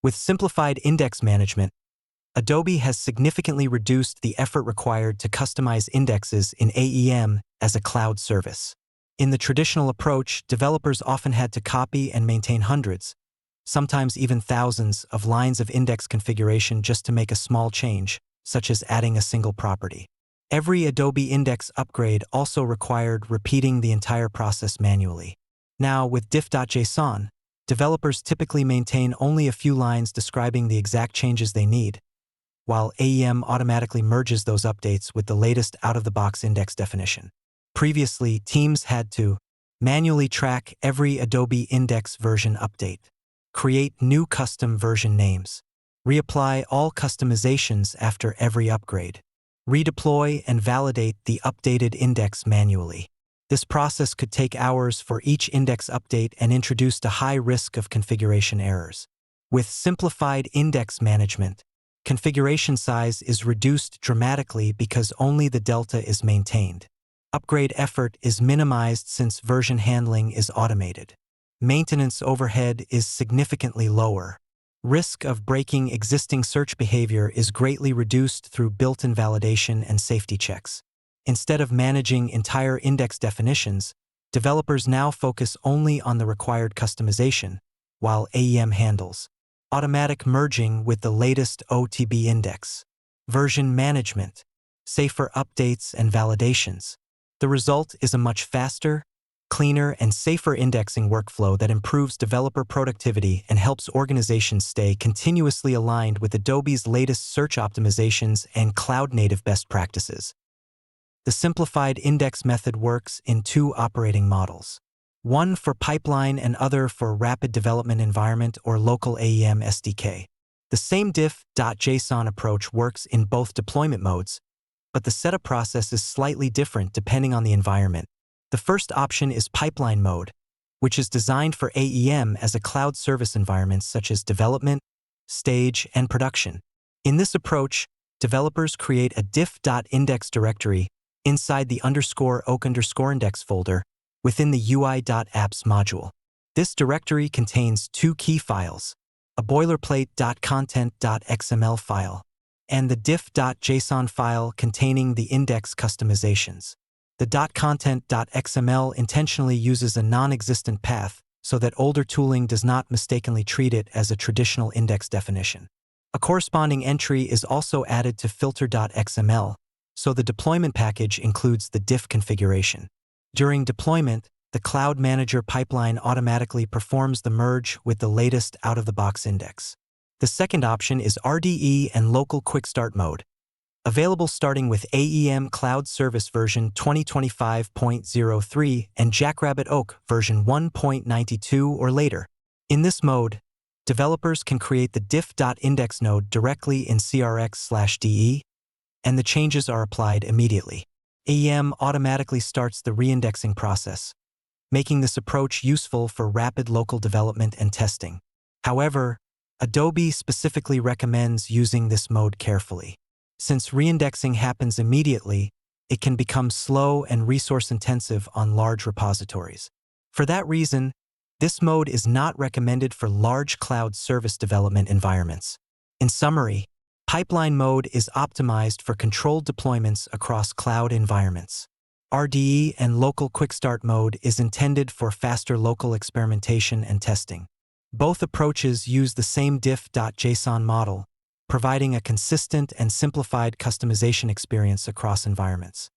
With simplified index management, Adobe has significantly reduced the effort required to customize indexes in AEM as a cloud service. In the traditional approach, developers often had to copy and maintain hundreds, sometimes even thousands, of lines of index configuration just to make a small change, such as adding a single property. Every Adobe index upgrade also required repeating the entire process manually. Now, with diff.json, developers typically maintain only a few lines describing the exact changes they need, while AEM automatically merges those updates with the latest out-of-the-box index definition. Previously, teams had to manually track every Adobe index version update, create new custom version names, reapply all customizations after every upgrade, redeploy and validate the updated index manually. This process could take hours for each index update and introduced a high risk of configuration errors. With simplified index management, configuration size is reduced dramatically because only the delta is maintained. Upgrade effort is minimized since version handling is automated. Maintenance overhead is significantly lower. Risk of breaking existing search behavior is greatly reduced through built-in validation and safety checks. Instead of managing entire index definitions, developers now focus only on the required customization, while AEM handles automatic merging with the latest OOTB index, version management, safer updates and validations. The result is a much faster, cleaner, and safer indexing workflow that improves developer productivity and helps organizations stay continuously aligned with Adobe's latest search optimizations and cloud-native best practices. The simplified index method works in two operating models, one for pipeline and other for rapid development environment or local AEM SDK. The same diff.json approach works in both deployment modes, but the setup process is slightly different depending on the environment. The first option is pipeline mode, which is designed for AEM as a cloud service environments such as development, stage, and production. In this approach, developers create a diff.index directory inside the _oak_index folder within the UI.apps module. This directory contains two key files, a boilerplate .content.xml file, and the diff.json file containing the index customizations. The .content.xml intentionally uses a non-existent path so that older tooling does not mistakenly treat it as a traditional index definition. A corresponding entry is also added to filter.xml, so the deployment package includes the diff configuration. During deployment, the Cloud Manager pipeline automatically performs the merge with the latest out-of-the-box index. The second option is RDE and Local Quickstart mode, available starting with AEM Cloud Service version 2025.03 and Jackrabbit Oak version 1.92 or later. In this mode, developers can create the diff.index node directly in CRX/DE, and the changes are applied immediately. AEM automatically starts the reindexing process, making this approach useful for rapid local development and testing. However, Adobe specifically recommends using this mode carefully. Since reindexing happens immediately, it can become slow and resource-intensive on large repositories. For that reason, this mode is not recommended for large cloud service development environments. In summary, pipeline mode is optimized for controlled deployments across cloud environments. RDE and Local Quickstart mode is intended for faster local experimentation and testing. Both approaches use the same diff.json model, providing a consistent and simplified customization experience across environments.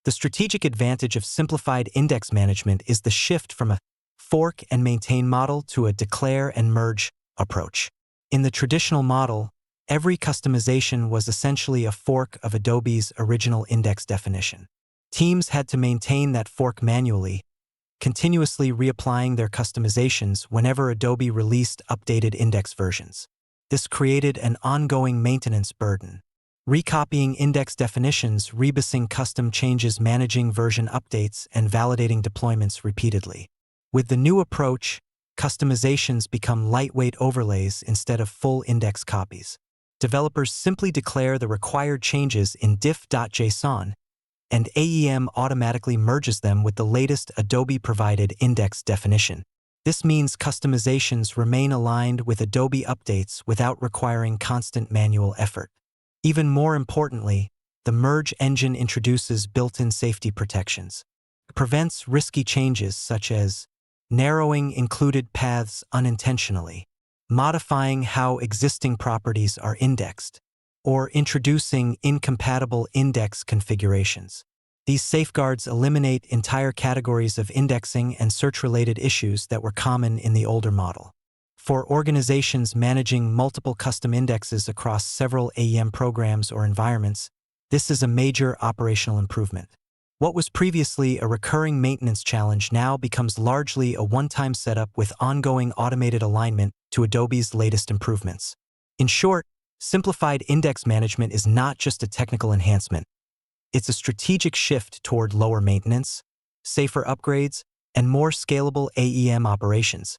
The strategic advantage of simplified index management is the shift from a fork and maintain model to a declare and merge approach. In the traditional model, every customization was essentially a fork of Adobe's original index definition. Teams had to maintain that fork manually, continuously reapplying their customizations whenever Adobe released updated index versions. This created an ongoing maintenance burden. Recopying index definitions, rebasing custom changes, managing version updates, and validating deployments repeatedly. With the new approach, customizations become lightweight overlays instead of full index copies. Developers simply declare the required changes in diff.json, and AEM automatically merges them with the latest Adobe-provided index definition. This means customizations remain aligned with Adobe updates without requiring constant manual effort. Even more importantly, the merge engine introduces built-in safety protections. It prevents risky changes such as narrowing included paths unintentionally, modifying how existing properties are indexed, or introducing incompatible index configurations. These safeguards eliminate entire categories of indexing and search-related issues that were common in the older model. For organizations managing multiple custom indexes across several AEM programs or environments, this is a major operational improvement. What was previously a recurring maintenance challenge now becomes largely a one-time setup with ongoing automated alignment to Adobe's latest improvements. In short, Simplified Index Management is not just a technical enhancement. It's a strategic shift toward lower maintenance, safer upgrades, and more scalable AEM operations.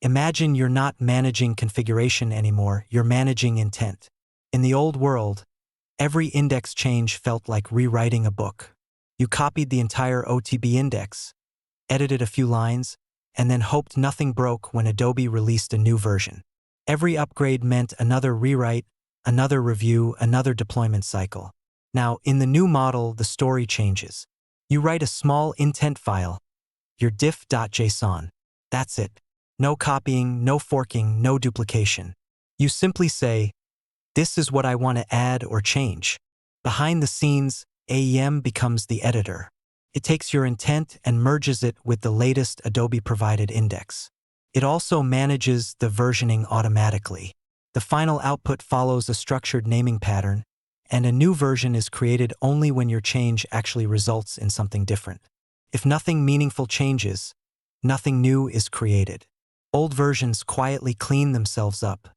Imagine you're not managing configuration anymore, you're managing intent. In the old world, every index change felt like rewriting a book. You copied the entire OOTB index, edited a few lines, and then hoped nothing broke when Adobe released a new version. Every upgrade meant another rewrite, another review, another deployment cycle. Now, in the new model, the story changes. You write a small intent file, your diff.json. That's it. No copying, no forking, no duplication. You simply say, "This is what I want to add or change." Behind the scenes, AEM becomes the editor. It takes your intent and merges it with the latest Adobe-provided index. It also manages the versioning automatically. The final output follows a structured naming pattern, and a new version is created only when your change actually results in something different. If nothing meaningful changes, nothing new is created. Old versions quietly clean themselves up.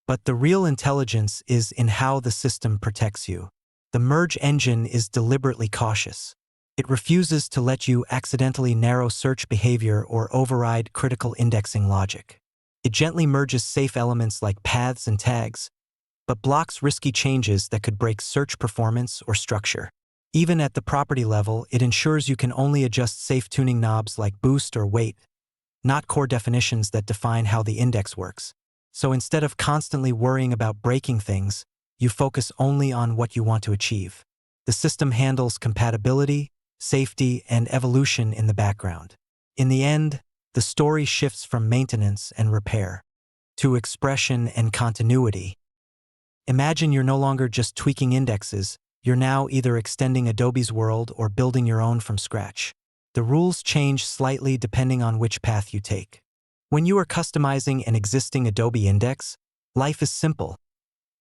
But the real intelligence is in how the system protects you. The merge engine is deliberately cautious. It refuses to let you accidentally narrow search behavior or override critical indexing logic. It gently merges safe elements like paths and tags, but blocks risky changes that could break search performance or structure. Even at the property level, it ensures you can only adjust safe tuning knobs like boost or weight, not core definitions that define how the index works. So instead of constantly worrying about breaking things, you focus only on what you want to achieve. The system handles compatibility, safety, and evolution in the background. In the end, the story shifts from maintenance and repair to expression and continuity. Imagine you're no longer just tweaking indexes, you're now either extending Adobe's world or building your own from scratch. The rules change slightly depending on which path you take. When you are customizing an existing Adobe index, life is simple.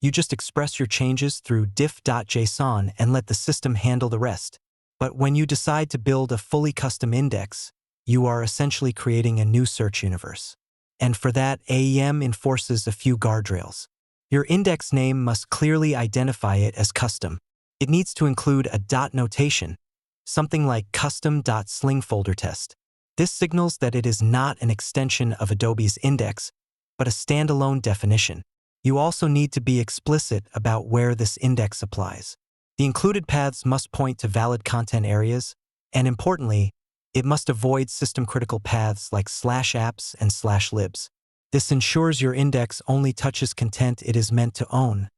You just express your changes through diff.json and let the system handle the rest. But when you decide to build a fully custom index, you are essentially creating a new search universe. And for that, AEM enforces a few guardrails. Your index name must clearly identify it as custom. It needs to include a dot notation, something like custom.slingFolderTest. This signals that it is not an extension of Adobe's index, but a standalone definition. You also need to be explicit about where this index applies. The included paths must point to valid content areas, and importantly, it must avoid system-critical paths like /apps and /libs. This ensures your index only touches content it is meant to own,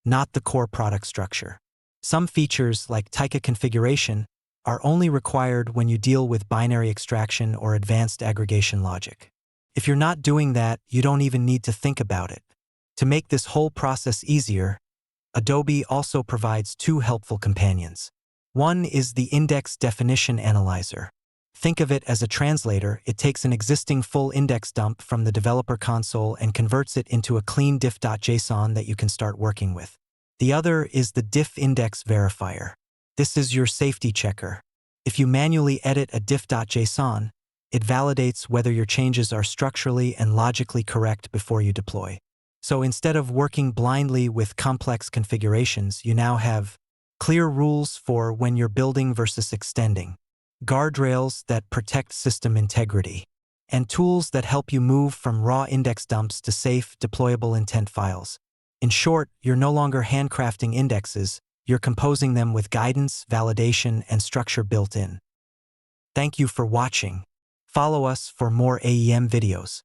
not the core product structure. Some features, like Tika configuration, are only required when you deal with binary extraction or advanced aggregation logic. If you're not doing that, you don't even need to think about it. To make this whole process easier, Adobe also provides two helpful companions. One is the Index Definition Analyzer. Think of it as a translator. It takes an existing full index dump from the developer console and converts it into a clean diff.json that you can start working with. The other is the diff.index verifier. This is your safety checker. If you manually edit a diff.json, it validates whether your changes are structurally and logically correct before you deploy. So instead of working blindly with complex configurations, you now have clear rules for when you're building versus extending, guardrails that protect system integrity, and tools that help you move from raw index dumps to safe, deployable intent files. In short, you're no longer handcrafting indexes, you're composing them with guidance, validation, and structure built in. Thank you for watching. Follow us for more AEM videos.